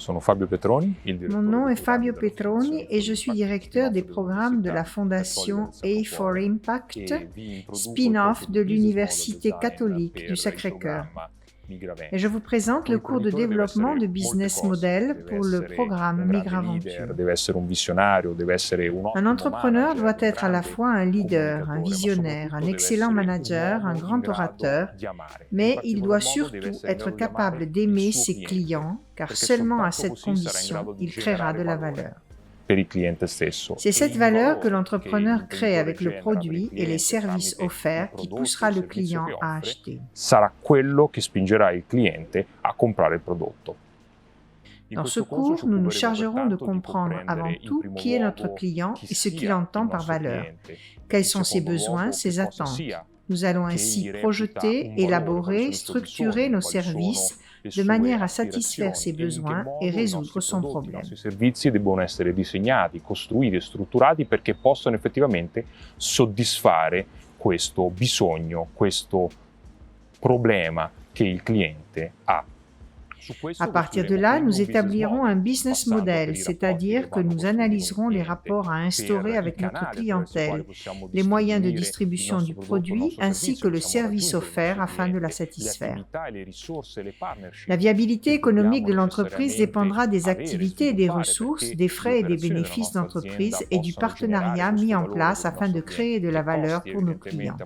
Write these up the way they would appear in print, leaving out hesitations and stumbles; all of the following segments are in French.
Sono Fabio Petroni, il Mon nom est Fabio Petroni et je suis directeur des programmes de la Fondation A for Impact, spin-off de l'Université catholique du Sacré-Cœur. Et je vous présente le cours de développement de business model pour le programme Migraventure. Un entrepreneur doit être à la fois un leader, un visionnaire, un excellent manager, un grand orateur, mais il doit surtout être capable d'aimer ses clients, car seulement à cette condition, il créera de la valeur. C'est cette valeur que l'entrepreneur crée avec le produit et les services offerts qui poussera le client à acheter. Sarà quello che spingerà il cliente a comprare il prodotto. Dans ce cours, nous nous chargerons de comprendre avant tout qui est notre client et ce qu'il entend par valeur. Quels sont ses besoins, ses attentes. Nous allons ainsi projeter, élaborer, structurer nos services de manière à satisfaire ses besoins et résoudre son problème. I servizi devono essere disegnati, costruiti e strutturati perché possano effettivamente soddisfare questo bisogno, questo problema che il cliente ha. À partir de là, nous établirons un business model, c'est-à-dire que nous analyserons les rapports à instaurer avec notre clientèle, les moyens de distribution du produit ainsi que le service offert afin de la satisfaire. La viabilité économique de l'entreprise dépendra des activités et des ressources, des frais et des bénéfices d'entreprise et du partenariat mis en place afin de créer de la valeur pour nos clients.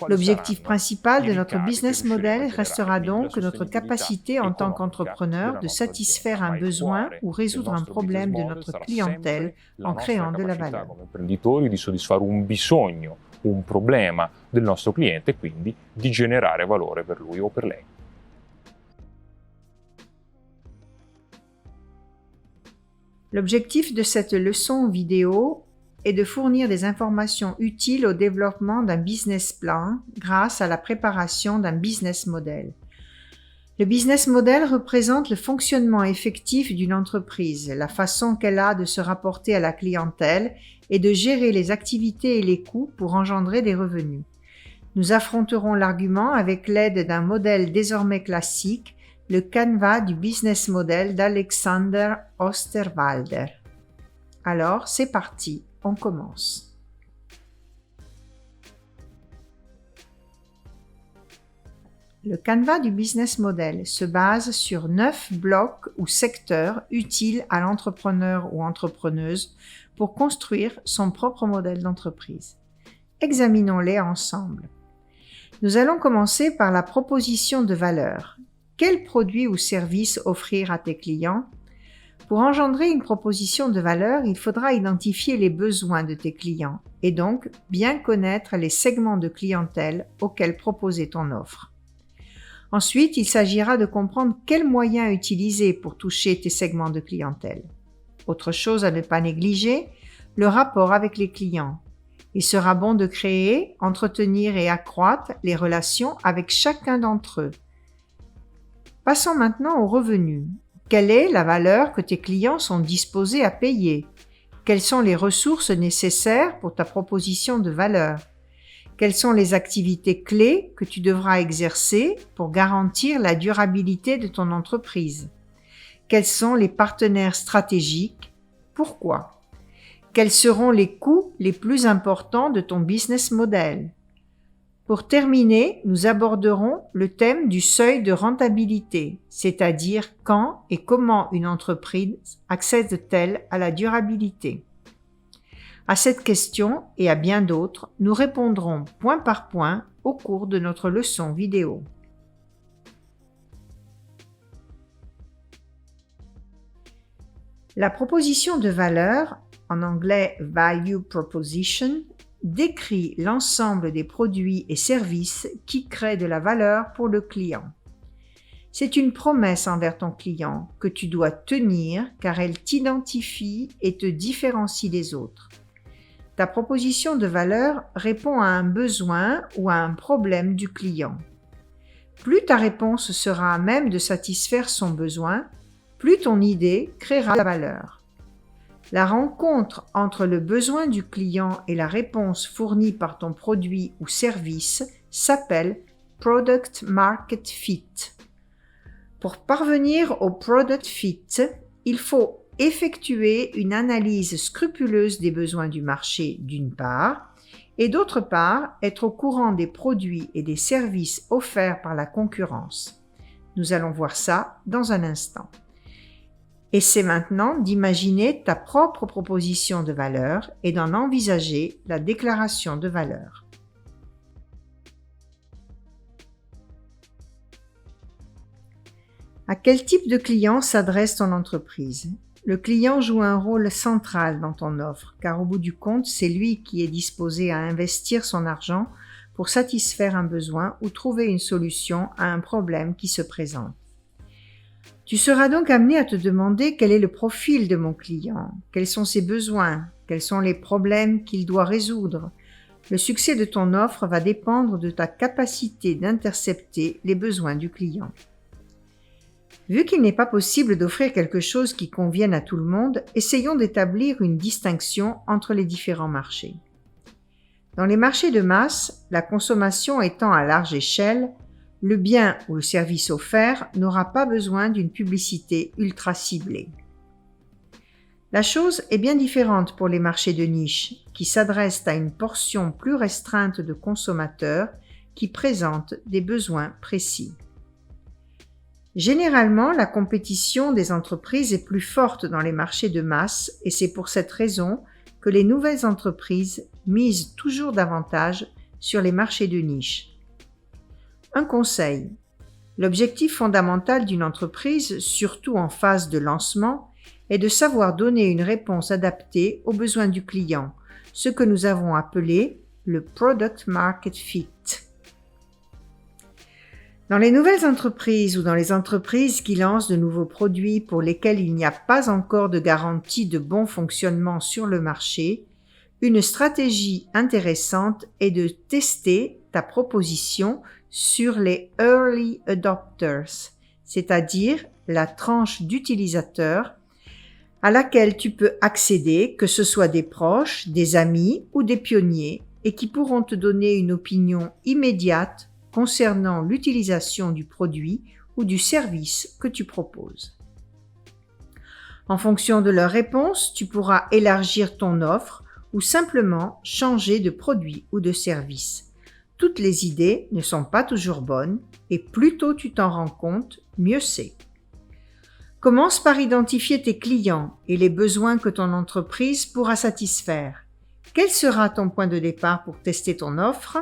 L'objectif principal de notre business model restera donc notre capacité en tant qu'entrepreneur de satisfaire un besoin ou résoudre un problème de notre clientèle en créant de la valeur. Come imprenditori di soddisfare un bisogno, un problema del nostro cliente e quindi di generare valore per lui o per lei. L'objectif de cette leçon vidéo est de fournir des informations utiles au développement d'un business plan grâce à la préparation d'un business model. Le business model représente le fonctionnement effectif d'une entreprise, la façon qu'elle a de se rapporter à la clientèle et de gérer les activités et les coûts pour engendrer des revenus. Nous affronterons l'argument avec l'aide d'un modèle désormais classique, le Canva du business model d'Alexander Osterwalder. Alors, c'est parti, on commence. Le Canva du business model se base sur 9 blocs ou secteurs utiles à l'entrepreneur ou entrepreneuse pour construire son propre modèle d'entreprise. Examinons-les ensemble. Nous allons commencer par la proposition de valeur. Quel produit ou service offrir à tes clients? Pour engendrer une proposition de valeur, il faudra identifier les besoins de tes clients et donc bien connaître les segments de clientèle auxquels proposer ton offre. Ensuite, il s'agira de comprendre quels moyens utiliser pour toucher tes segments de clientèle. Autre chose à ne pas négliger, le rapport avec les clients. Il sera bon de créer, entretenir et accroître les relations avec chacun d'entre eux. Passons maintenant aux revenus. Quelle est la valeur que tes clients sont disposés à payer? Quelles sont les ressources nécessaires pour ta proposition de valeur? Quelles sont les activités clés que tu devras exercer pour garantir la durabilité de ton entreprise? Quels sont les partenaires stratégiques? Pourquoi? Quels seront les coûts les plus importants de ton business model? Pour terminer, nous aborderons le thème du seuil de rentabilité, c'est-à-dire quand et comment une entreprise accède-t-elle à la durabilité? À cette question et à bien d'autres, nous répondrons point par point au cours de notre leçon vidéo. La proposition de valeur, en anglais Value Proposition, décrit l'ensemble des produits et services qui créent de la valeur pour le client. C'est une promesse envers ton client que tu dois tenir car elle t'identifie et te différencie des autres. Ta proposition de valeur répond à un besoin ou à un problème du client. Plus ta réponse sera à même de satisfaire son besoin, plus ton idée créera de la valeur. La rencontre entre le besoin du client et la réponse fournie par ton produit ou service s'appelle Product Market Fit. Pour parvenir au product fit, il faut effectuer une analyse scrupuleuse des besoins du marché d'une part, et d'autre part, être au courant des produits et des services offerts par la concurrence. Nous allons voir ça dans un instant. Essaie maintenant d'imaginer ta propre proposition de valeur et d'en envisager la déclaration de valeur. À quel type de client s'adresse ton entreprise ? Le client joue un rôle central dans ton offre, car au bout du compte, c'est lui qui est disposé à investir son argent pour satisfaire un besoin ou trouver une solution à un problème qui se présente. Tu seras donc amené à te demander quel est le profil de mon client, quels sont ses besoins, quels sont les problèmes qu'il doit résoudre. Le succès de ton offre va dépendre de ta capacité d'intercepter les besoins du client. Vu qu'il n'est pas possible d'offrir quelque chose qui convienne à tout le monde, essayons d'établir une distinction entre les différents marchés. Dans les marchés de masse, la consommation étant à large échelle, le bien ou le service offert n'aura pas besoin d'une publicité ultra ciblée. La chose est bien différente pour les marchés de niche, qui s'adressent à une portion plus restreinte de consommateurs qui présentent des besoins précis. Généralement, la compétition des entreprises est plus forte dans les marchés de masse et c'est pour cette raison que les nouvelles entreprises misent toujours davantage sur les marchés de niche. Un conseil. L'objectif fondamental d'une entreprise, surtout en phase de lancement, est de savoir donner une réponse adaptée aux besoins du client, ce que nous avons appelé le Product Market Fit. Dans les nouvelles entreprises ou dans les entreprises qui lancent de nouveaux produits pour lesquels il n'y a pas encore de garantie de bon fonctionnement sur le marché, une stratégie intéressante est de tester ta proposition sur les Early Adopters, c'est-à-dire la tranche d'utilisateurs à laquelle tu peux accéder, que ce soit des proches, des amis ou des pionniers, et qui pourront te donner une opinion immédiate concernant l'utilisation du produit ou du service que tu proposes. En fonction de leurs réponses, tu pourras élargir ton offre ou simplement changer de produit ou de service. Toutes les idées ne sont pas toujours bonnes et plus tôt tu t'en rends compte, mieux c'est. Commence par identifier tes clients et les besoins que ton entreprise pourra satisfaire. Quel sera ton point de départ pour tester ton offre ?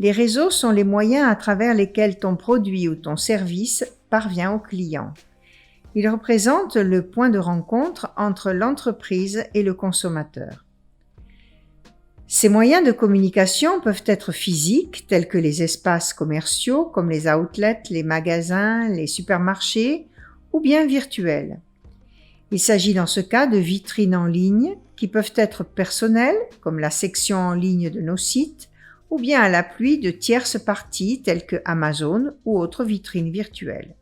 Les réseaux sont les moyens à travers lesquels ton produit ou ton service parvient au client. Ils représentent le point de rencontre entre l'entreprise et le consommateur. Ces moyens de communication peuvent être physiques, tels que les espaces commerciaux comme les outlets, les magasins, les supermarchés, ou bien virtuels. Il s'agit dans ce cas de vitrines en ligne qui peuvent être personnelles, comme la section en ligne de nos sites, ou bien à l'appui de tierces parties telles que Amazon ou autres vitrines virtuelles.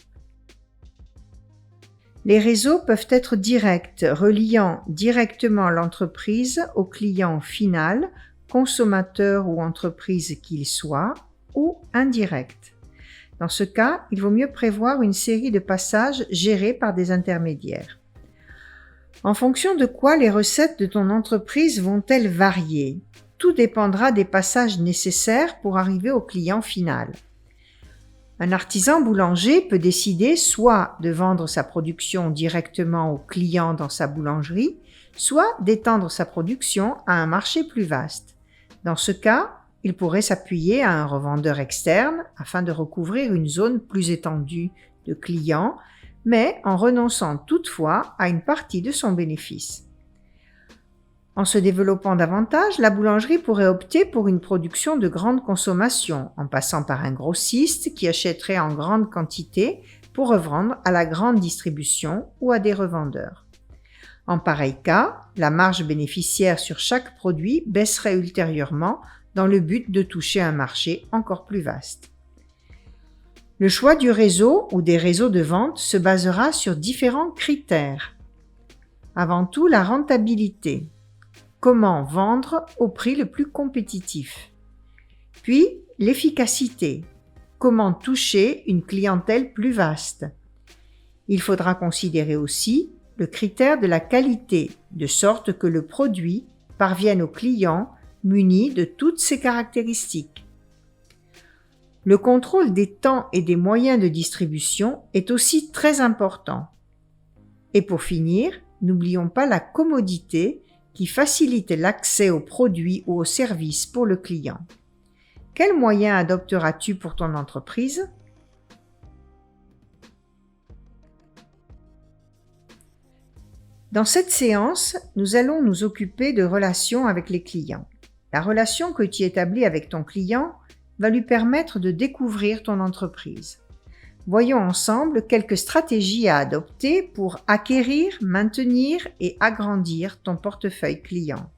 Les réseaux peuvent être directs, reliant directement l'entreprise au client final, consommateur ou entreprise qu'il soit, ou indirects. Dans ce cas, il vaut mieux prévoir une série de passages gérés par des intermédiaires. En fonction de quoi les recettes de ton entreprise vont-elles varier ? Tout dépendra des passages nécessaires pour arriver au client final. Un artisan boulanger peut décider soit de vendre sa production directement au client dans sa boulangerie, soit d'étendre sa production à un marché plus vaste. Dans ce cas, il pourrait s'appuyer à un revendeur externe afin de recouvrir une zone plus étendue de clients, mais en renonçant toutefois à une partie de son bénéfice. En se développant davantage, la boulangerie pourrait opter pour une production de grande consommation, en passant par un grossiste qui achèterait en grande quantité pour revendre à la grande distribution ou à des revendeurs. En pareil cas, la marge bénéficiaire sur chaque produit baisserait ultérieurement dans le but de toucher un marché encore plus vaste. Le choix du réseau ou des réseaux de vente se basera sur différents critères. Avant tout, la rentabilité. Comment vendre au prix le plus compétitif. Puis, l'efficacité. Comment toucher une clientèle plus vaste? Il faudra considérer aussi le critère de la qualité, de sorte que le produit parvienne au client muni de toutes ses caractéristiques. Le contrôle des temps et des moyens de distribution est aussi très important. Et pour finir, n'oublions pas la commodité qui facilite l'accès aux produits ou aux services pour le client. Quels moyens adopteras-tu pour ton entreprise? Dans cette séance, nous allons nous occuper de relations avec les clients. La relation que tu établis avec ton client va lui permettre de découvrir ton entreprise. Voyons ensemble quelques stratégies à adopter pour acquérir, maintenir et agrandir ton portefeuille client.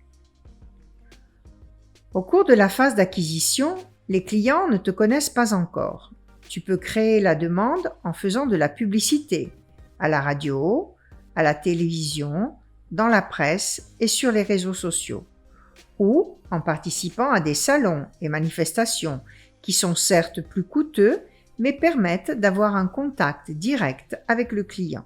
Au cours de la phase d'acquisition, les clients ne te connaissent pas encore. Tu peux créer la demande en faisant de la publicité à la radio, à la télévision, dans la presse et sur les réseaux sociaux, ou en participant à des salons et manifestations qui sont certes plus coûteux, mais permettent d'avoir un contact direct avec le client.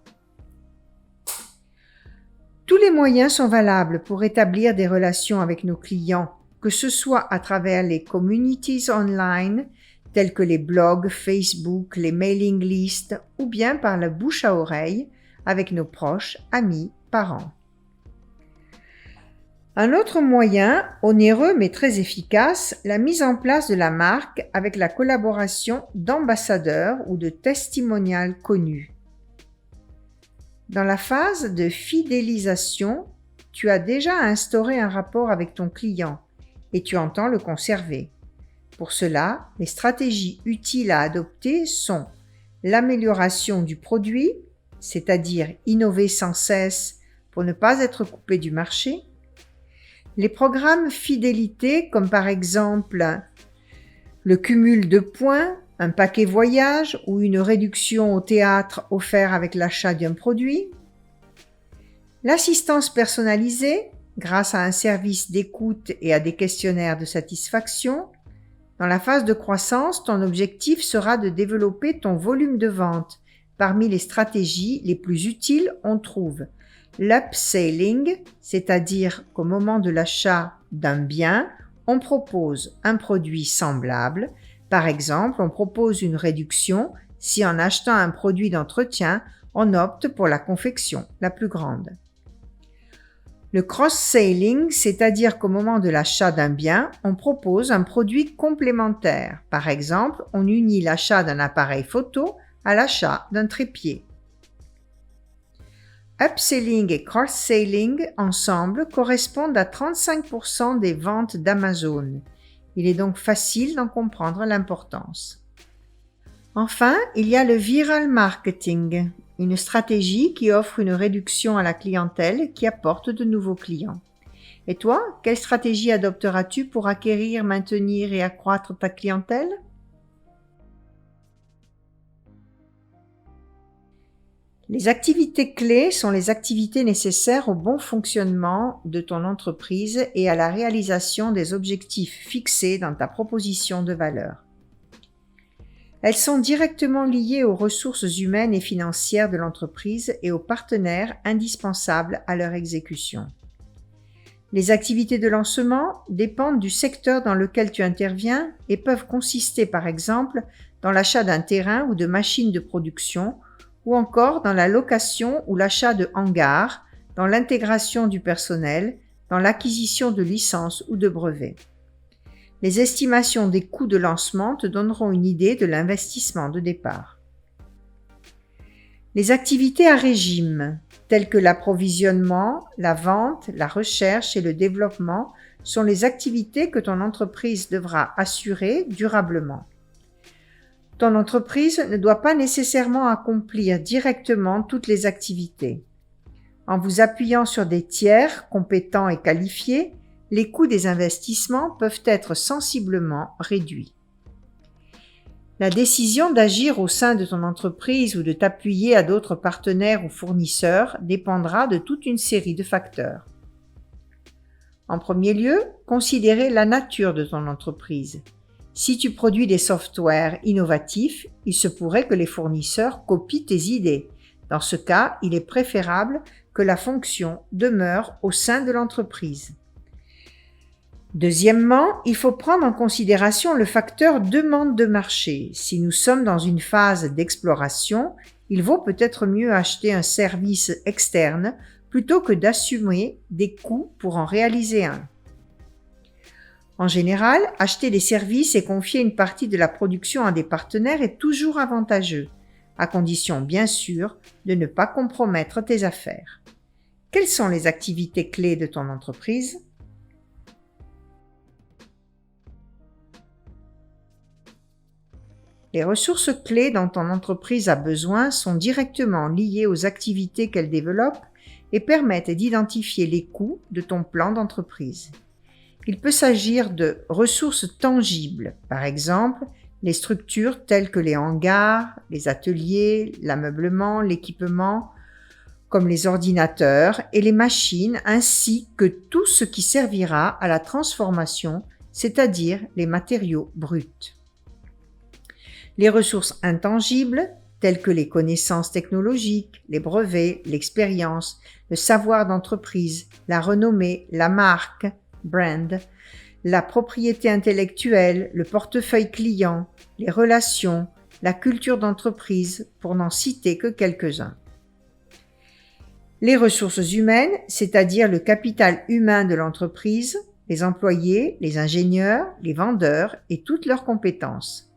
Tous les moyens sont valables pour établir des relations avec nos clients, que ce soit à travers les communities online, tels que les blogs, Facebook, les mailing lists, ou bien par la bouche à oreille avec nos proches, amis, parents. Un autre moyen, onéreux mais très efficace, la mise en place de la marque avec la collaboration d'ambassadeurs ou de testimonials connus. Dans la phase de fidélisation, tu as déjà instauré un rapport avec ton client et tu entends le conserver. Pour cela, les stratégies utiles à adopter sont l'amélioration du produit, c'est-à-dire innover sans cesse pour ne pas être coupé du marché, les programmes fidélité comme par exemple le cumul de points, un paquet voyage ou une réduction au théâtre offert avec l'achat d'un produit, l'assistance personnalisée grâce à un service d'écoute et à des questionnaires de satisfaction. Dans la phase de croissance, ton objectif sera de développer ton volume de vente. Parmi les stratégies les plus utiles, on trouve l'upselling, c'est-à-dire qu'au moment de l'achat d'un bien, on propose un produit semblable. Par exemple, on propose une réduction si en achetant un produit d'entretien, on opte pour la confection la plus grande. Le cross-selling, c'est-à-dire qu'au moment de l'achat d'un bien, on propose un produit complémentaire. Par exemple, on unit l'achat d'un appareil photo à l'achat d'un trépied. Upselling et cross-selling ensemble correspondent à 35% des ventes d'Amazon. Il est donc facile d'en comprendre l'importance. Enfin, il y a le viral marketing, une stratégie qui offre une réduction à la clientèle qui apporte de nouveaux clients. Et toi, quelle stratégie adopteras-tu pour acquérir, maintenir et accroître ta clientèle? Les activités clés sont les activités nécessaires au bon fonctionnement de ton entreprise et à la réalisation des objectifs fixés dans ta proposition de valeur. Elles sont directement liées aux ressources humaines et financières de l'entreprise et aux partenaires indispensables à leur exécution. Les activités de lancement dépendent du secteur dans lequel tu interviens et peuvent consister par exemple dans l'achat d'un terrain ou de machines de production, ou encore dans la location ou l'achat de hangars, dans l'intégration du personnel, dans l'acquisition de licences ou de brevets. Les estimations des coûts de lancement te donneront une idée de l'investissement de départ. Les activités à régime, telles que l'approvisionnement, la vente, la recherche et le développement, sont les activités que ton entreprise devra assurer durablement. Ton entreprise ne doit pas nécessairement accomplir directement toutes les activités. En vous appuyant sur des tiers compétents et qualifiés, les coûts des investissements peuvent être sensiblement réduits. La décision d'agir au sein de ton entreprise ou de t'appuyer à d'autres partenaires ou fournisseurs dépendra de toute une série de facteurs. En premier lieu, considérez la nature de ton entreprise. Si tu produis des softwares innovatifs, il se pourrait que les fournisseurs copient tes idées. Dans ce cas, il est préférable que la fonction demeure au sein de l'entreprise. Deuxièmement, il faut prendre en considération le facteur demande de marché. Si nous sommes dans une phase d'exploration, il vaut peut-être mieux acheter un service externe plutôt que d'assumer des coûts pour en réaliser un. En général, acheter des services et confier une partie de la production à des partenaires est toujours avantageux, à condition bien sûr de ne pas compromettre tes affaires. Quelles sont les activités clés de ton entreprise ? Les ressources clés dont ton entreprise a besoin sont directement liées aux activités qu'elle développe et permettent d'identifier les coûts de ton plan d'entreprise. Il peut s'agir de ressources tangibles, par exemple les structures telles que les hangars, les ateliers, l'ameublement, l'équipement, comme les ordinateurs et les machines, ainsi que tout ce qui servira à la transformation, c'est-à-dire les matériaux bruts. Les ressources intangibles, telles que les connaissances technologiques, les brevets, l'expérience, le savoir d'entreprise, la renommée, la marque, brand, la propriété intellectuelle, le portefeuille client, les relations, la culture d'entreprise, pour n'en citer que quelques-uns. Les ressources humaines, c'est-à-dire le capital humain de l'entreprise, les employés, les ingénieurs, les vendeurs et toutes leurs compétences.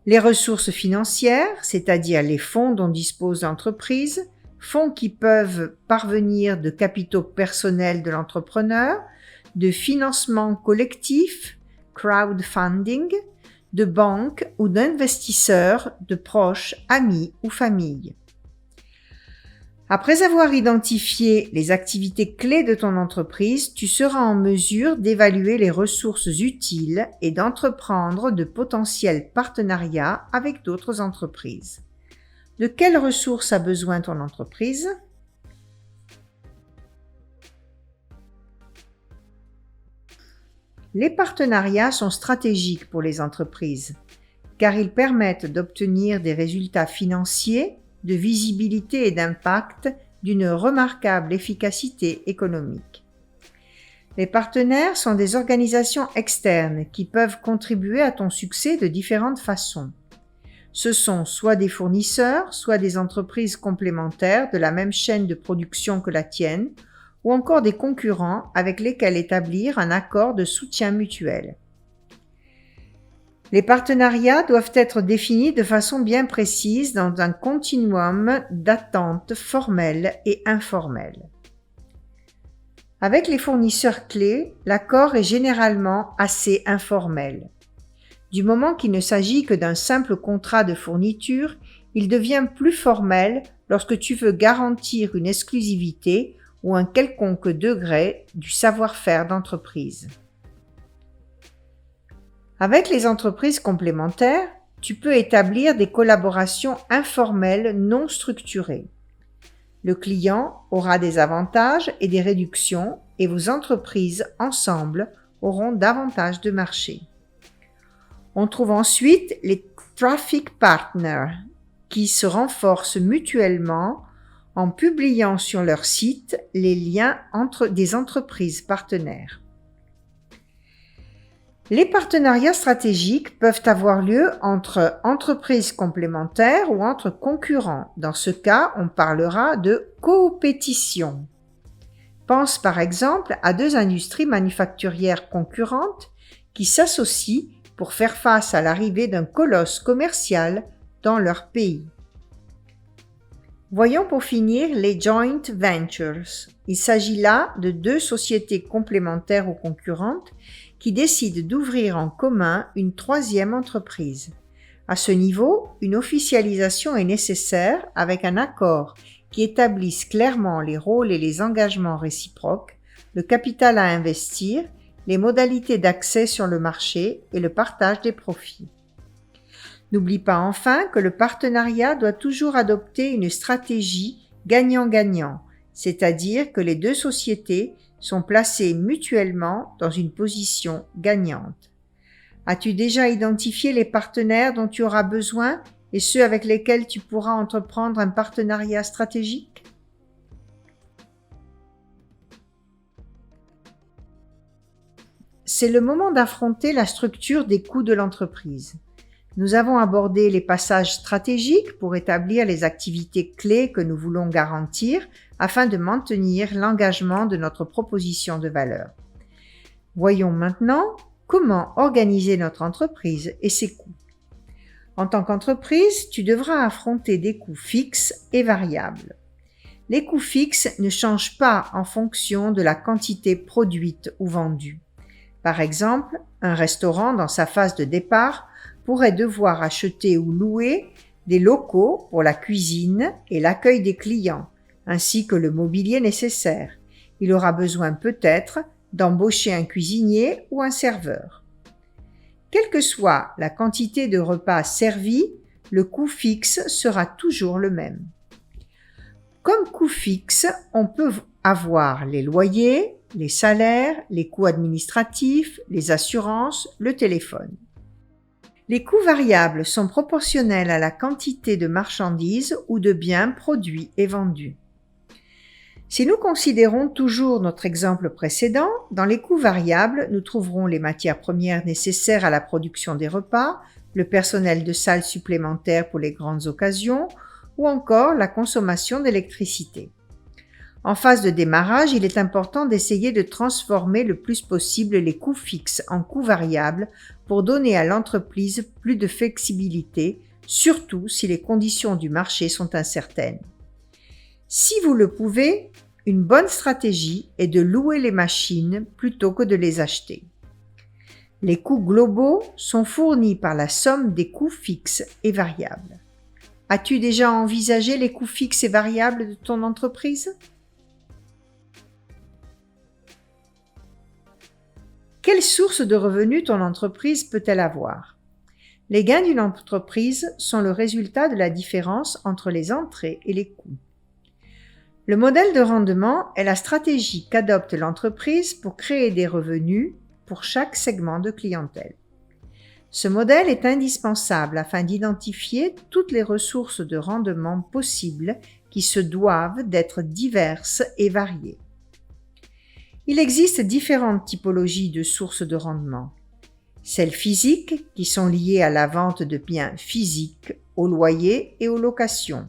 Les ressources financières, c'est-à-dire les fonds dont dispose l'entreprise, fonds qui peuvent parvenir de capitaux personnels de l'entrepreneur, de financement collectif, crowdfunding, de banques ou d'investisseurs, de proches, amis ou familles. Après avoir identifié les activités clés de ton entreprise, tu seras en mesure d'évaluer les ressources utiles et d'entreprendre de potentiels partenariats avec d'autres entreprises. De quelles ressources a besoin ton entreprise ? Les partenariats sont stratégiques pour les entreprises, car ils permettent d'obtenir des résultats financiers, de visibilité et d'impact d'une remarquable efficacité économique. Les partenaires sont des organisations externes qui peuvent contribuer à ton succès de différentes façons. Ce sont soit des fournisseurs, soit des entreprises complémentaires de la même chaîne de production que la tienne, ou encore des concurrents avec lesquels établir un accord de soutien mutuel. Les partenariats doivent être définis de façon bien précise dans un continuum d'attentes formelles et informelles. Avec les fournisseurs clés, l'accord est généralement assez informel. Du moment qu'il ne s'agit que d'un simple contrat de fourniture, il devient plus formel lorsque tu veux garantir une exclusivité ou un quelconque degré du savoir-faire d'entreprise. Avec les entreprises complémentaires, tu peux établir des collaborations informelles non structurées. Le client aura des avantages et des réductions et vos entreprises ensemble auront davantage de marché. On trouve ensuite les traffic partners qui se renforcent mutuellement en publiant sur leur site les liens entre des entreprises partenaires. Les partenariats stratégiques peuvent avoir lieu entre entreprises complémentaires ou entre concurrents. Dans ce cas, on parlera de coopétition. Pense par exemple à deux industries manufacturières concurrentes qui s'associent pour faire face à l'arrivée d'un colosse commercial dans leur pays. Voyons pour finir les joint ventures. Il s'agit là de deux sociétés complémentaires ou concurrentes qui décident d'ouvrir en commun une troisième entreprise. À ce niveau, une officialisation est nécessaire avec un accord qui établisse clairement les rôles et les engagements réciproques, le capital à investir, les modalités d'accès sur le marché et le partage des profits. N'oublie pas enfin que le partenariat doit toujours adopter une stratégie gagnant-gagnant, c'est-à-dire que les deux sociétés sont placées mutuellement dans une position gagnante. As-tu déjà identifié les partenaires dont tu auras besoin et ceux avec lesquels tu pourras entreprendre un partenariat stratégique? C'est le moment d'affronter la structure des coûts de l'entreprise. Nous avons abordé les passages stratégiques pour établir les activités clés que nous voulons garantir afin de maintenir l'engagement de notre proposition de valeur. Voyons maintenant comment organiser notre entreprise et ses coûts. En tant qu'entreprise, tu devras affronter des coûts fixes et variables. Les coûts fixes ne changent pas en fonction de la quantité produite ou vendue. Par exemple, un restaurant dans sa phase de départ pourrait devoir acheter ou louer des locaux pour la cuisine et l'accueil des clients, ainsi que le mobilier nécessaire. Il aura besoin peut-être d'embaucher un cuisinier ou un serveur. Quelle que soit la quantité de repas servis, le coût fixe sera toujours le même. Comme coût fixe, on peut avoir les loyers, les salaires, les coûts administratifs, les assurances, le téléphone. Les coûts variables sont proportionnels à la quantité de marchandises ou de biens produits et vendus. Si nous considérons toujours notre exemple précédent, dans les coûts variables, nous trouverons les matières premières nécessaires à la production des repas, le personnel de salle supplémentaire pour les grandes occasions ou encore la consommation d'électricité. En phase de démarrage, il est important d'essayer de transformer le plus possible les coûts fixes en coûts variables pour donner à l'entreprise plus de flexibilité, surtout si les conditions du marché sont incertaines. Si vous le pouvez, une bonne stratégie est de louer les machines plutôt que de les acheter. Les coûts globaux sont fournis par la somme des coûts fixes et variables. As-tu déjà envisagé les coûts fixes et variables de ton entreprise? Quelle source de revenus ton entreprise peut-elle avoir? Les gains d'une entreprise sont le résultat de la différence entre les entrées et les coûts. Le modèle de rendement est la stratégie qu'adopte l'entreprise pour créer des revenus pour chaque segment de clientèle. Ce modèle est indispensable afin d'identifier toutes les ressources de rendement possibles qui se doivent d'être diverses et variées. Il existe différentes typologies de sources de rendement. Celles physiques, qui sont liées à la vente de biens physiques, au loyer et aux locations.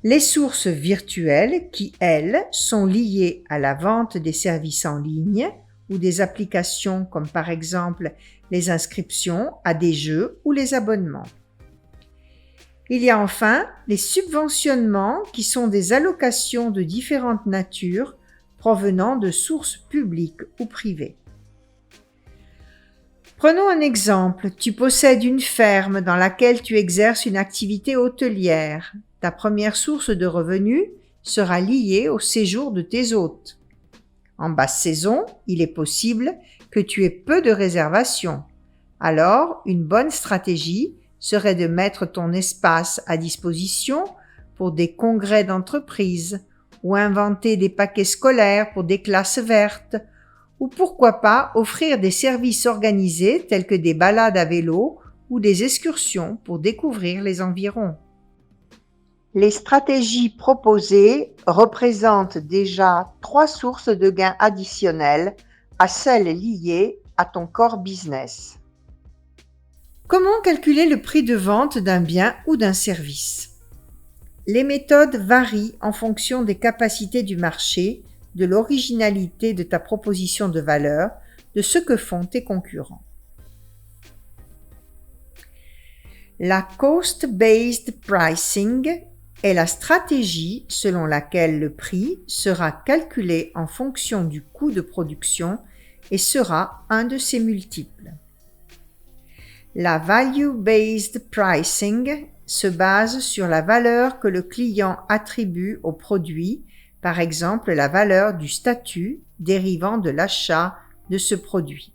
Les sources virtuelles, qui, elles, sont liées à la vente des services en ligne ou des applications comme par exemple les inscriptions à des jeux ou les abonnements. Il y a enfin les subventionnements, qui sont des allocations de différentes natures provenant de sources publiques ou privées. Prenons un exemple. Tu possèdes une ferme dans laquelle tu exerces une activité hôtelière. Ta première source de revenus sera liée au séjour de tes hôtes. En basse saison, il est possible que tu aies peu de réservations. Alors, une bonne stratégie serait de mettre ton espace à disposition pour des congrès d'entreprise, ou inventer des paquets scolaires pour des classes vertes, ou pourquoi pas offrir des services organisés tels que des balades à vélo ou des excursions pour découvrir les environs. Les stratégies proposées représentent déjà 3 sources de gains additionnelles à celles liées à ton core business. Comment calculer le prix de vente d'un bien ou d'un service? Les méthodes varient en fonction des capacités du marché, de l'originalité de ta proposition de valeur, de ce que font tes concurrents. La cost-based pricing est la stratégie selon laquelle le prix sera calculé en fonction du coût de production et sera un de ses multiples. La value-based pricing se base sur la valeur que le client attribue au produit, par exemple la valeur du statut dérivant de l'achat de ce produit.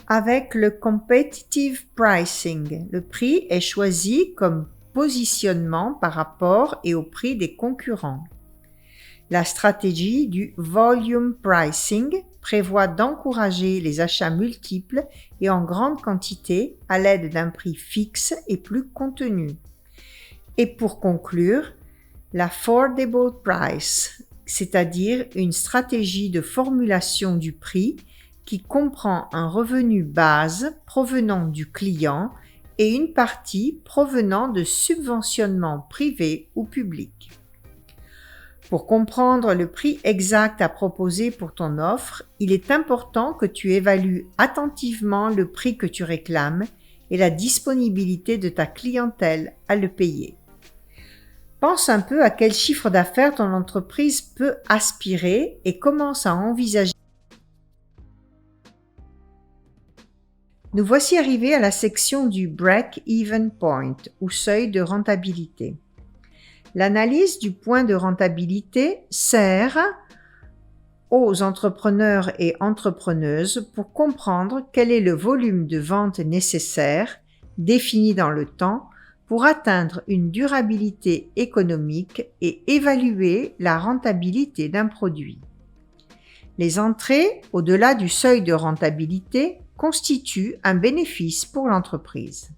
Avec le competitive pricing, le prix est choisi comme positionnement par rapport et au prix des concurrents. La stratégie du volume pricing prévoit d'encourager les achats multiples et en grande quantité à l'aide d'un prix fixe et plus contenu. Et pour conclure, l'affordable price, c'est-à-dire une stratégie de formulation du prix qui comprend un revenu base provenant du client et une partie provenant de subventionnements privés ou publics. Pour comprendre le prix exact à proposer pour ton offre, il est important que tu évalues attentivement le prix que tu réclames et la disponibilité de ta clientèle à le payer. Pense un peu à quel chiffre d'affaires ton entreprise peut aspirer et commence à envisager. Nous voici arrivés à la section du break-even point ou seuil de rentabilité. L'analyse du point de rentabilité sert aux entrepreneurs et entrepreneuses pour comprendre quel est le volume de vente nécessaire, défini dans le temps, pour atteindre une durabilité économique et évaluer la rentabilité d'un produit. Les entrées au-delà du seuil de rentabilité constituent un bénéfice pour l'entreprise.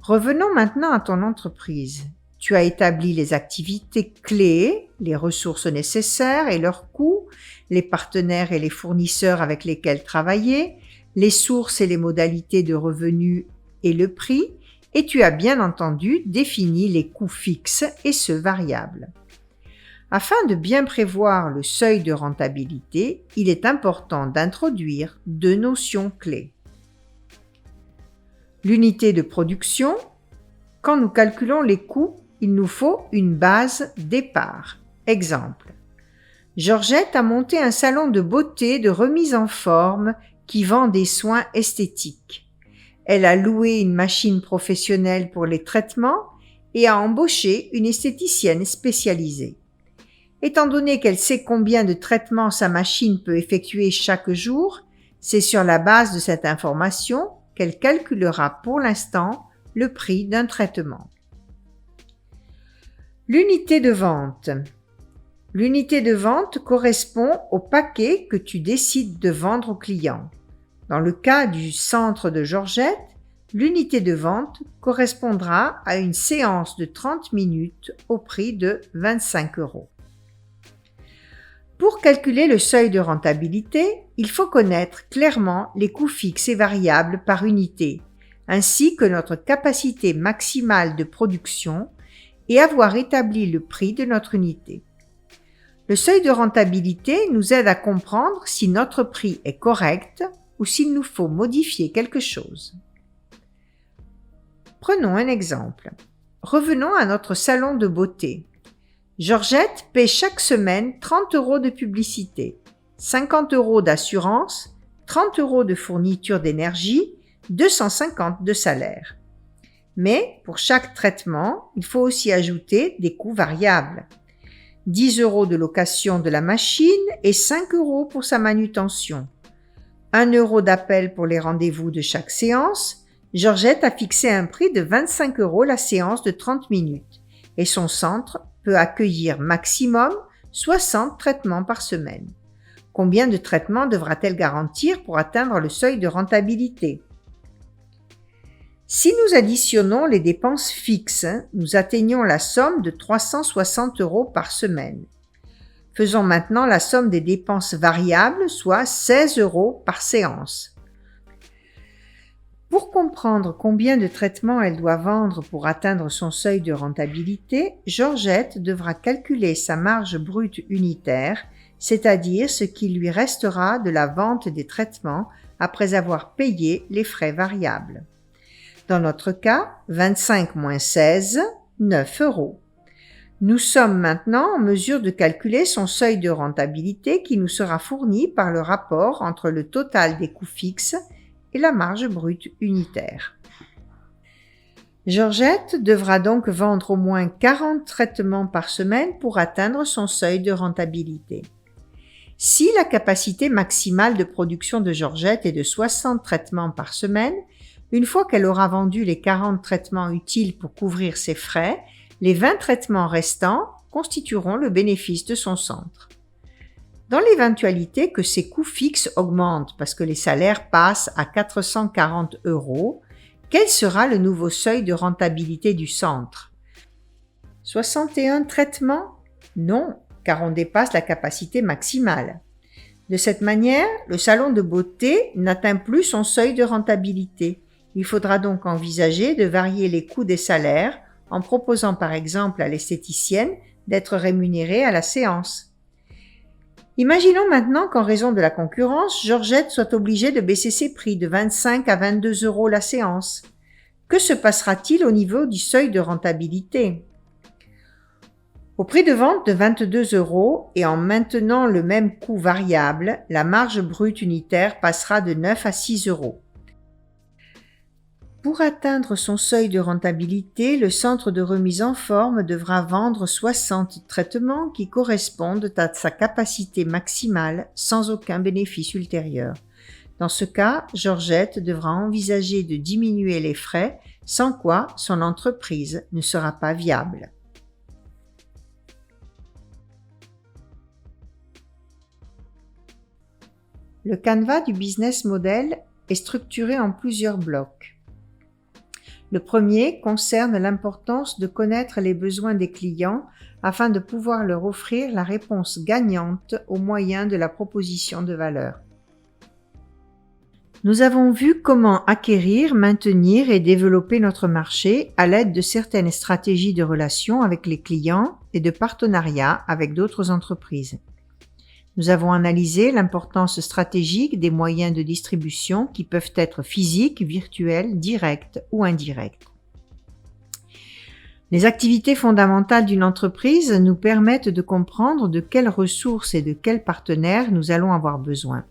Revenons maintenant à ton entreprise. Tu as établi les activités clés, les ressources nécessaires et leurs coûts, les partenaires et les fournisseurs avec lesquels travailler, les sources et les modalités de revenus et le prix, et tu as bien entendu défini les coûts fixes et ceux variables. Afin de bien prévoir le seuil de rentabilité, il est important d'introduire deux notions clés. L'unité de production. Quand nous calculons les coûts, il nous faut une base départ. Exemple. Georgette a monté un salon de beauté de remise en forme qui vend des soins esthétiques. Elle a loué une machine professionnelle pour les traitements et a embauché une esthéticienne spécialisée. Étant donné qu'elle sait combien de traitements sa machine peut effectuer chaque jour, c'est sur la base de cette information qu'elle calculera pour l'instant le prix d'un traitement. L'unité de vente. L'unité de vente correspond au paquet que tu décides de vendre au client. Dans le cas du centre de Georgette, l'unité de vente correspondra à une séance de 30 minutes au prix de 25 €. Pour calculer le seuil de rentabilité, il faut connaître clairement les coûts fixes et variables par unité, ainsi que notre capacité maximale de production et avoir établi le prix de notre unité. Le seuil de rentabilité nous aide à comprendre si notre prix est correct ou s'il nous faut modifier quelque chose. Prenons un exemple. Revenons à notre salon de beauté. Georgette paie chaque semaine 30 € de publicité, 50 € d'assurance, 30 € de fourniture d'énergie, 250 € de salaire. Mais pour chaque traitement, il faut aussi ajouter des coûts variables. 10 € de location de la machine et 5 € pour sa manutention. 1 € d'appel pour les rendez-vous de chaque séance. Georgette a fixé un prix de 25 € la séance de 30 minutes et son centre peut accueillir maximum 60 traitements par semaine. Combien de traitements devra-t-elle garantir pour atteindre le seuil de rentabilité? Si nous additionnons les dépenses fixes, nous atteignons la somme de 360 € par semaine. Faisons maintenant la somme des dépenses variables, soit 16 € par séance. Pour comprendre combien de traitements elle doit vendre pour atteindre son seuil de rentabilité, Georgette devra calculer sa marge brute unitaire, c'est-à-dire ce qui lui restera de la vente des traitements après avoir payé les frais variables. Dans notre cas, 25 moins 16, 9 €. Nous sommes maintenant en mesure de calculer son seuil de rentabilité qui nous sera fourni par le rapport entre le total des coûts fixes et la marge brute unitaire. Georgette devra donc vendre au moins 40 traitements par semaine pour atteindre son seuil de rentabilité. Si la capacité maximale de production de Georgette est de 60 traitements par semaine, une fois qu'elle aura vendu les 40 traitements utiles pour couvrir ses frais, les 20 traitements restants constitueront le bénéfice de son centre. Dans l'éventualité que ces coûts fixes augmentent parce que les salaires passent à 440 €, quel sera le nouveau seuil de rentabilité du centre? 61 traitements? Non, car on dépasse la capacité maximale. De cette manière, le salon de beauté n'atteint plus son seuil de rentabilité. Il faudra donc envisager de varier les coûts des salaires en proposant par exemple à l'esthéticienne d'être rémunérée à la séance. Imaginons maintenant qu'en raison de la concurrence, Georgette soit obligée de baisser ses prix de 25 à 22 € la séance. Que se passera-t-il au niveau du seuil de rentabilité? Au prix de vente de 22 € et en maintenant le même coût variable, la marge brute unitaire passera de 9 à 6 €. Pour atteindre son seuil de rentabilité, le centre de remise en forme devra vendre 60 traitements qui correspondent à sa capacité maximale sans aucun bénéfice ultérieur. Dans ce cas, Georgette devra envisager de diminuer les frais, sans quoi son entreprise ne sera pas viable. Le canevas du business model est structuré en plusieurs blocs. Le premier concerne l'importance de connaître les besoins des clients afin de pouvoir leur offrir la réponse gagnante au moyen de la proposition de valeur. Nous avons vu comment acquérir, maintenir et développer notre marché à l'aide de certaines stratégies de relation avec les clients et de partenariat avec d'autres entreprises. Nous avons analysé l'importance stratégique des moyens de distribution qui peuvent être physiques, virtuels, directs ou indirects. Les activités fondamentales d'une entreprise nous permettent de comprendre de quelles ressources et de quels partenaires nous allons avoir besoin,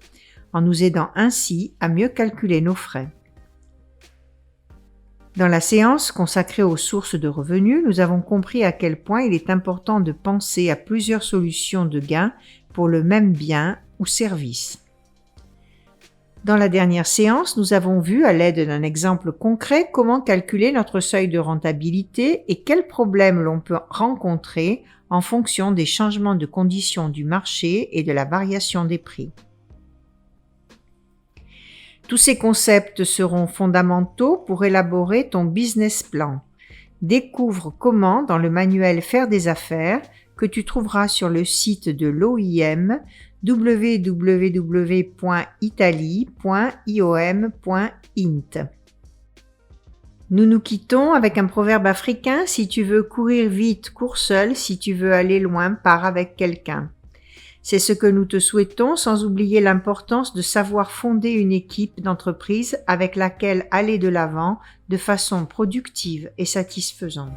en nous aidant ainsi à mieux calculer nos frais. Dans la séance consacrée aux sources de revenus, nous avons compris à quel point il est important de penser à plusieurs solutions de gains pour le même bien ou service. Dans la dernière séance, nous avons vu à l'aide d'un exemple concret comment calculer notre seuil de rentabilité et quels problèmes l'on peut rencontrer en fonction des changements de conditions du marché et de la variation des prix. Tous ces concepts seront fondamentaux pour élaborer ton business plan. Découvre comment dans le manuel Faire des affaires que tu trouveras sur le site de l'OIM www.italie.iom.int. Nous nous quittons avec un proverbe africain: si tu veux courir vite, cours seul, si tu veux aller loin, pars avec quelqu'un. C'est ce que nous te souhaitons, sans oublier l'importance de savoir fonder une équipe d'entreprise avec laquelle aller de l'avant de façon productive et satisfaisante.